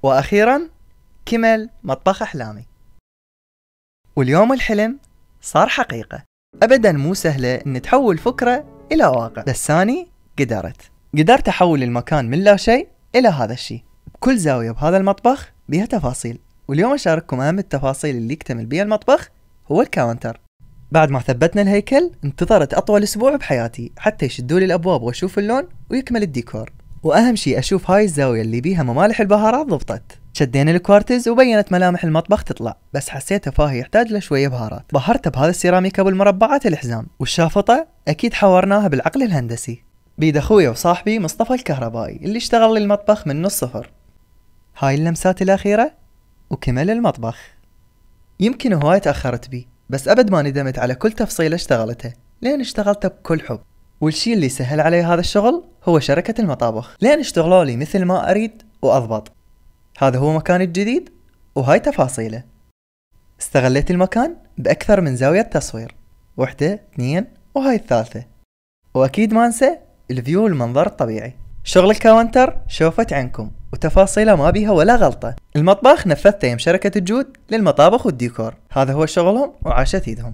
وأخيرا كمل مطبخ أحلامي. واليوم الحلم صار حقيقة. أبدا مو سهلة إن تحول فكرة إلى واقع، بس أني قدرت أحول المكان من لا شيء إلى هذا الشيء. بكل زاوية بهذا المطبخ بيها تفاصيل، واليوم أشارككم أهم التفاصيل اللي يكتمل بيها المطبخ هو الكاونتر. بعد ما ثبتنا الهيكل انتظرت أطول أسبوع بحياتي حتى يشدولي الأبواب وأشوف اللون ويكمل الديكور، وأهم شيء أشوف هاي الزاوية اللي بيها ممالح البهارات ضبطت. شدينا الكوارتز وبينت ملامح المطبخ تطلع، بس حسيته فاهي يحتاج له شوية بهارات. بهرته بهذا السيراميك ابو المربعات الحزام، والشافطة اكيد حورناها بالعقل الهندسي بيد اخويا وصاحبي مصطفى الكهربائي اللي اشتغل لي المطبخ من نص صفر. هاي اللمسات الاخيرة وكمل المطبخ. يمكن هواي تأخرت بي، بس ابد ما ندمت على كل تفصيلة اشتغلتها، لين اشتغلتها بكل حب. والشي اللي سهل علي هذا الشغل هو شركة المطابخ، لين اشتغلوا لي مثل ما اريد واضبط. هذا هو مكاني الجديد وهاي تفاصيله. استغليت المكان بأكثر من زاوية تصوير، 1 2 وهاي الثالثة. وأكيد ما انسى الفيو والمنظر الطبيعي. شغل الكاونتر شوفت عنكم وتفاصيله ما بيها ولا غلطة. المطبخ نفذته يم شركة الجود للمطابخ والديكور، هذا هو شغلهم وعاشت ايدهم.